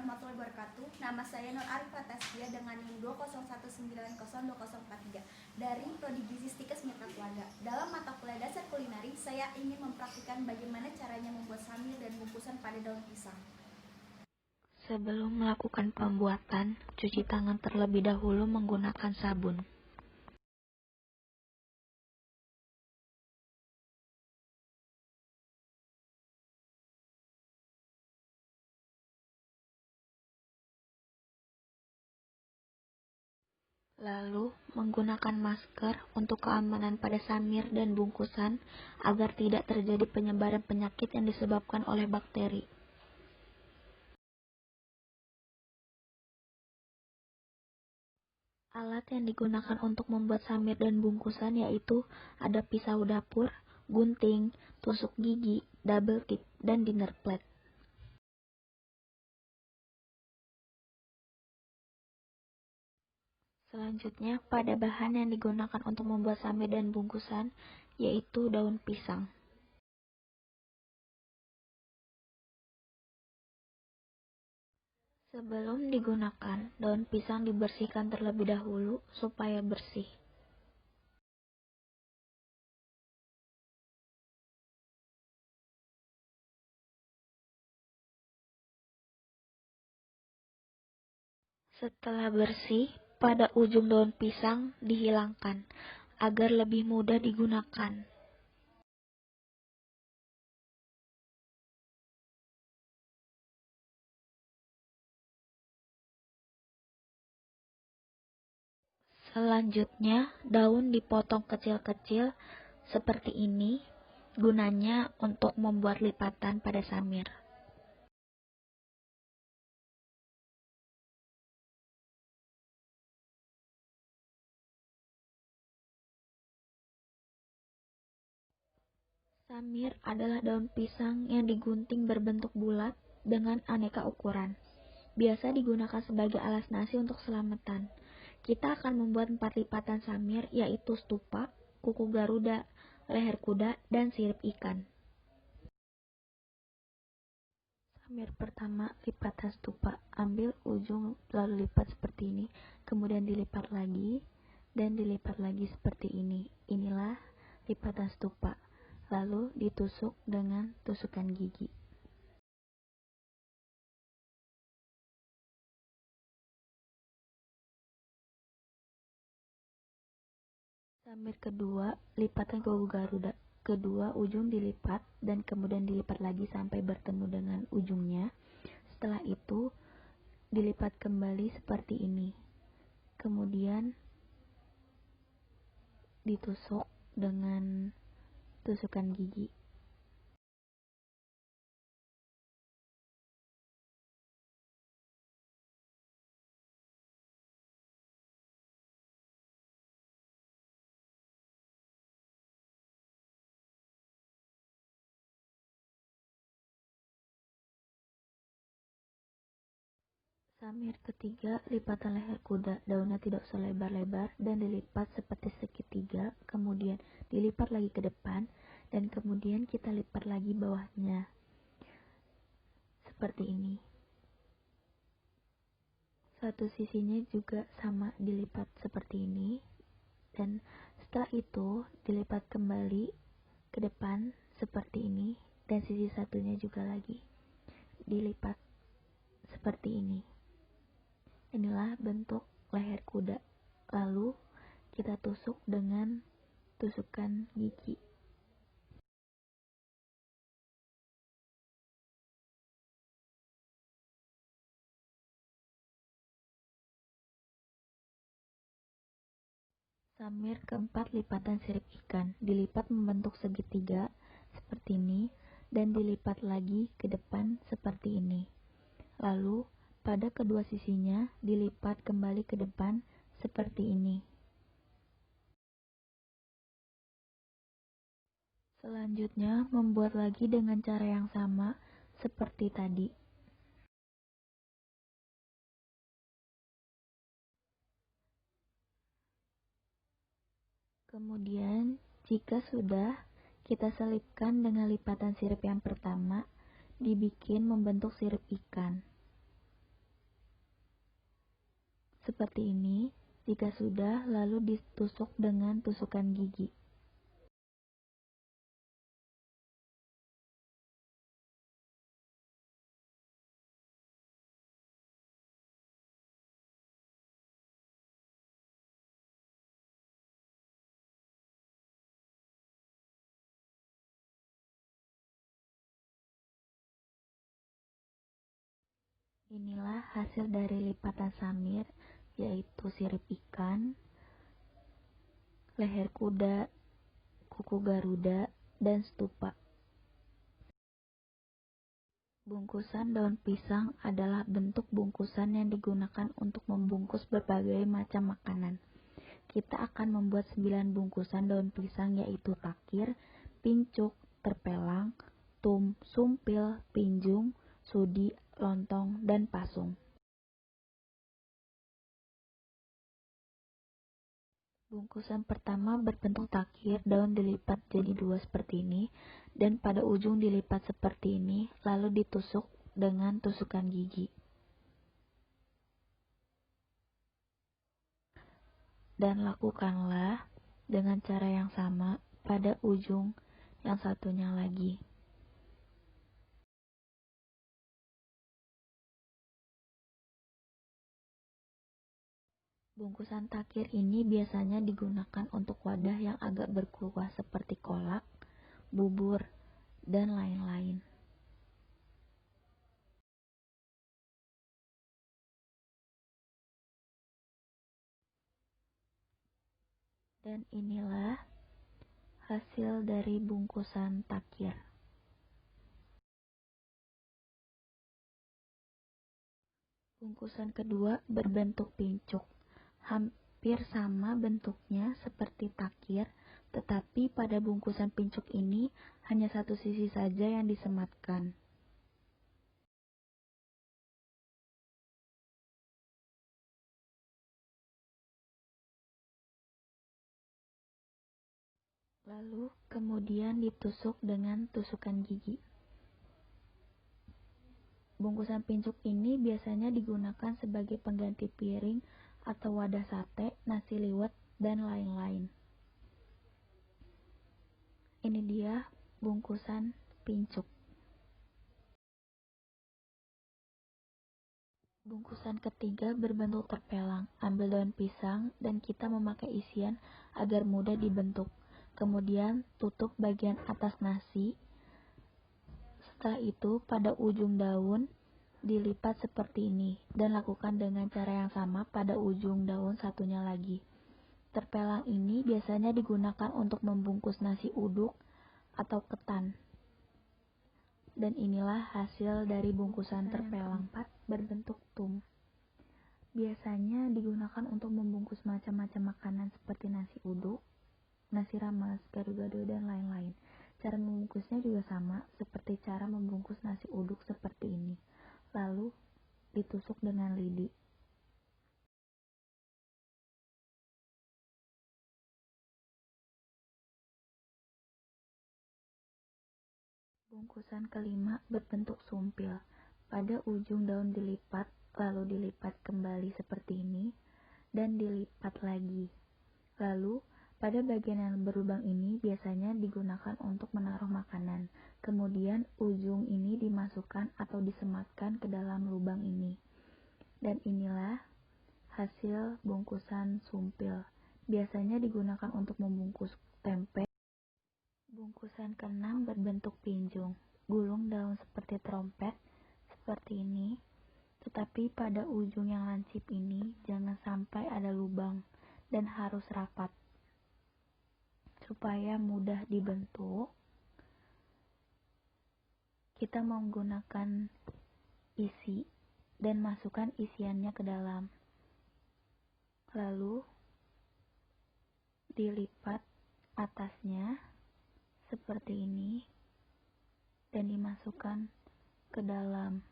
warahmatullahi wabarakatuh. Nama saya Nur Arifah Tasbia dengan NIM 201902043 dari Prodi Gizi Stikes Mitra Keluarga. Dalam mata kuliah dasar kulineri, saya ingin mempraktikkan bagaimana caranya membuat samir dan bungkusan pada daun pisang. Sebelum melakukan pembuatan, cuci tangan terlebih dahulu menggunakan sabun. Lalu, menggunakan masker untuk keamanan pada samir dan bungkusan agar tidak terjadi penyebaran penyakit yang disebabkan oleh bakteri. Alat yang digunakan untuk membuat samir dan bungkusan yaitu ada pisau dapur, gunting, tusuk gigi, double tip, dan dinner plate. Selanjutnya, pada bahan yang digunakan untuk membuat samir dan bungkusan, yaitu daun pisang. Sebelum digunakan, daun pisang dibersihkan terlebih dahulu supaya bersih. Setelah bersih, pada ujung daun pisang dihilangkan agar lebih mudah digunakan. Selanjutnya, daun dipotong kecil-kecil seperti ini, gunanya untuk membuat lipatan pada samir. Samir adalah daun pisang yang digunting berbentuk bulat dengan aneka ukuran. Biasa digunakan sebagai alas nasi untuk selamatan. Kita akan membuat 4 lipatan samir, yaitu stupa, kuku garuda, leher kuda, dan sirip ikan. Samir pertama, lipatan stupa. Ambil ujung lalu lipat seperti ini, kemudian dilipat lagi, dan dilipat lagi seperti ini. Inilah lipatan stupa. Lalu ditusuk dengan tusukan gigi. Samir kedua, lipatan kuku garuda. Kedua ujung dilipat dan kemudian dilipat lagi sampai bertemu dengan ujungnya. Setelah itu, dilipat kembali seperti ini. Kemudian ditusuk dengan tusukan gigi. Samir ketiga, lipatan leher kuda. Daunnya tidak usah lebar-lebar dan dilipat seperti segitiga, kemudian dilipat lagi ke depan, dan kemudian kita lipat lagi bawahnya. Seperti ini. Satu sisinya juga sama dilipat seperti ini, dan setelah itu dilipat kembali ke depan seperti ini, dan sisi satunya juga lagi dilipat seperti ini. Inilah bentuk leher kuda. Lalu kita tusuk dengan tusukan gigi. Samir keempat, lipatan sirip ikan. Dilipat membentuk segitiga seperti ini dan dilipat lagi ke depan seperti ini. Lalu pada kedua sisinya dilipat kembali ke depan seperti ini. Selanjutnya membuat lagi dengan cara yang sama seperti tadi. Kemudian jika sudah, kita selipkan dengan lipatan sirip yang pertama, dibikin membentuk sirip ikan. seperti ini. Jika sudah, lalu ditusuk dengan tusukan gigi. Inilah hasil dari lipatan samir, yaitu sirip ikan, leher kuda, kuku garuda, dan stupa. Bungkusan daun pisang adalah bentuk bungkusan yang digunakan untuk membungkus berbagai macam makanan. Kita akan membuat 9 bungkusan daun pisang, yaitu takir, pincuk, terpelang, tum, sumpil, pinjung, sudi, lontong, dan pasung. Bungkusan pertama berbentuk takir, daun dilipat jadi 2 seperti ini, dan pada ujung dilipat seperti ini, lalu ditusuk dengan tusukan gigi. Dan lakukanlah dengan cara yang sama pada ujung yang satunya lagi. Bungkusan takir ini biasanya digunakan untuk wadah yang agak berkuah seperti kolak, bubur, dan lain-lain. Dan inilah hasil dari bungkusan takir. Bungkusan kedua berbentuk pincuk. Hampir sama bentuknya seperti takir, tetapi pada bungkusan pincuk ini hanya satu sisi saja yang disematkan. Lalu kemudian ditusuk dengan tusukan gigi. Bungkusan pincuk ini biasanya digunakan sebagai pengganti piring atau wadah sate, nasi liwet, dan lain-lain. Ini dia bungkusan pincuk. Bungkusan ketiga berbentuk terpelang. Ambil daun pisang dan kita memakai isian agar mudah dibentuk. Kemudian tutup bagian atas nasi. Setelah itu pada ujung daun dilipat seperti ini dan lakukan dengan cara yang sama pada ujung daun satunya lagi. Terpelang ini biasanya digunakan untuk membungkus nasi uduk atau ketan. Dan inilah hasil dari bungkusan terpelang. Berbentuk tum. Biasanya digunakan untuk membungkus macam-macam makanan seperti nasi uduk, nasi rames, gado-gado, dan lain-lain. Cara membungkusnya juga sama seperti cara membungkus nasi uduk seperti ini. Lalu ditusuk dengan lidi. Bungkusan kelima berbentuk sumpil. Pada ujung daun dilipat, lalu dilipat kembali seperti ini, dan dilipat lagi. Lalu, pada bagian yang berlubang ini biasanya digunakan untuk menaruh makanan. Kemudian ujung ini dimasukkan atau disematkan ke dalam lubang ini. Dan inilah hasil bungkusan sumpil. Biasanya digunakan untuk membungkus tempe. Bungkusan keenam berbentuk pinjung. Gulung daun seperti trompet, seperti ini. Tetapi pada ujung yang lancip ini jangan sampai ada lubang dan harus rapat. Supaya mudah dibentuk, kita menggunakan isi dan masukkan isiannya ke dalam. Lalu dilipat atasnya seperti ini dan dimasukkan ke dalam.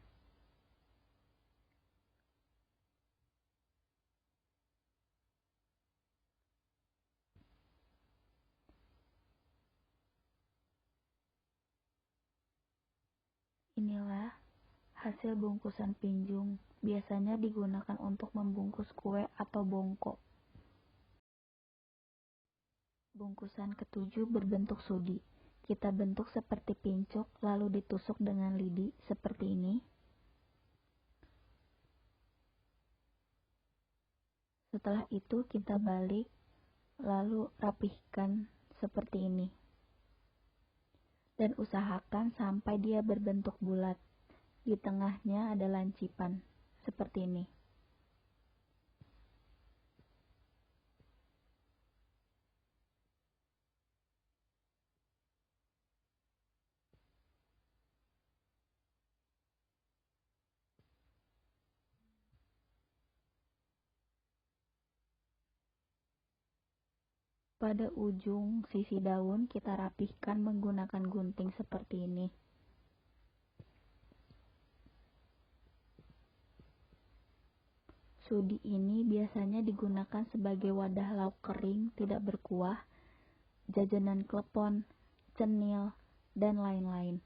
Inilah Hasil bungkusan pinjung biasanya digunakan untuk membungkus kue atau bongko. Bungkusan ketujuh berbentuk sudi. Kita bentuk seperti pincuk lalu ditusuk dengan lidi seperti ini. Setelah itu kita balik lalu rapihkan seperti ini. Dan usahakan sampai dia berbentuk bulat. Di tengahnya ada lancipan, seperti ini. Pada ujung sisi daun kita rapihkan menggunakan gunting seperti ini. Sudi ini biasanya digunakan sebagai wadah lauk kering tidak berkuah, jajanan klepon, cenil, dan lain-lain.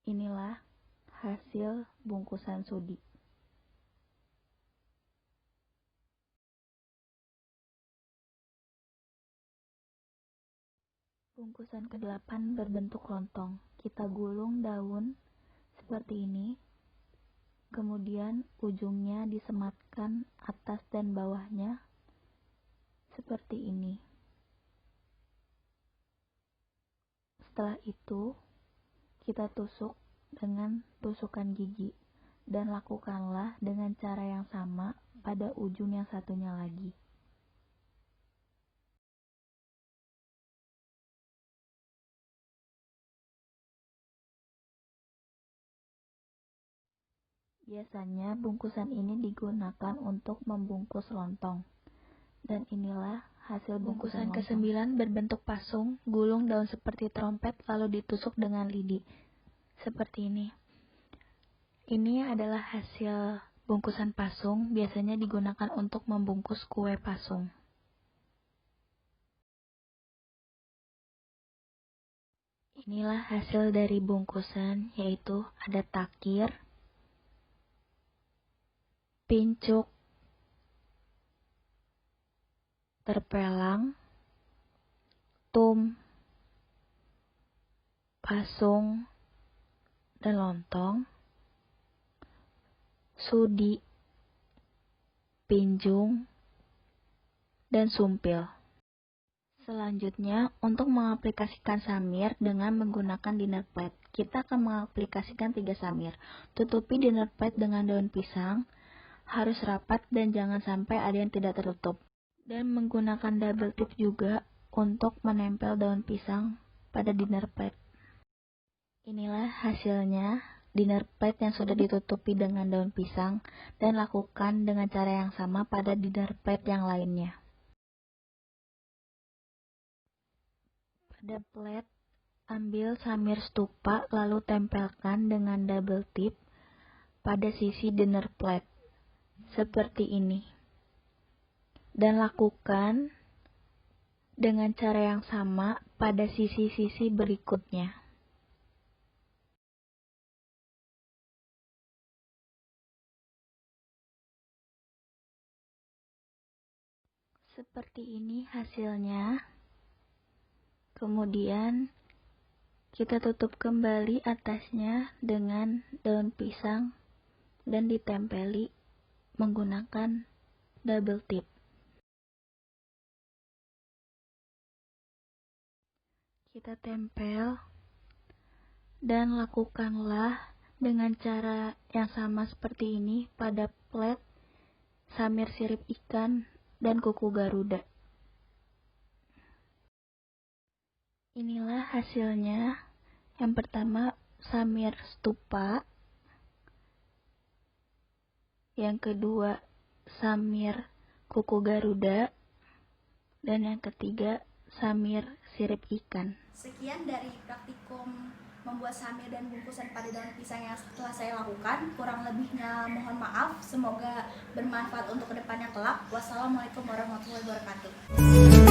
Inilah hasil bungkusan sudi. Bungkusan ke-8 berbentuk lontong. Kita gulung daun seperti ini. Kemudian ujungnya disematkan atas dan bawahnya seperti ini. Setelah itu, kita tusuk dengan tusukan gigi dan lakukanlah dengan cara yang sama pada ujung yang satunya lagi. Biasanya bungkusan ini digunakan untuk membungkus lontong. Dan inilah hasil bungkusan ke-9 berbentuk pasung, gulung daun seperti trompet lalu ditusuk dengan lidi. Seperti ini. Ini adalah hasil bungkusan pasung, biasanya digunakan untuk membungkus kue pasung. Inilah hasil dari bungkusan, yaitu ada takir, pincuk, terpelang, tum, pasung, dan lontong, sudi, pinjung, dan sumpil. Selanjutnya, untuk mengaplikasikan samir dengan menggunakan dinner plate, kita akan mengaplikasikan 3 samir. Tutupi dinner plate dengan daun pisang, harus rapat dan jangan sampai ada yang tidak tertutup. Dan menggunakan double tip juga untuk menempel daun pisang pada dinner plate. Inilah hasilnya dinner plate yang sudah ditutupi dengan daun pisang dan lakukan dengan cara yang sama pada dinner plate yang lainnya. Pada plate, ambil samir stupa lalu tempelkan dengan double tip pada sisi dinner plate, seperti ini. Dan lakukan dengan cara yang sama pada sisi-sisi berikutnya. Seperti ini hasilnya. Kemudian kita tutup kembali atasnya dengan daun pisang dan ditempeli menggunakan double tip. Kita tempel dan lakukanlah dengan cara yang sama seperti ini pada plate, samir sirip ikan, dan kuku garuda. Inilah hasilnya. Yang pertama, samir stupa. Yang kedua, samir kuku garuda. Dan yang ketiga, samir sirip ikan. Sekian dari praktikum membuat samir dan bungkusan pada daun pisang yang telah saya lakukan. Kurang lebihnya mohon maaf. Semoga bermanfaat untuk kedepannya kelak. Wassalamualaikum warahmatullahi wabarakatuh.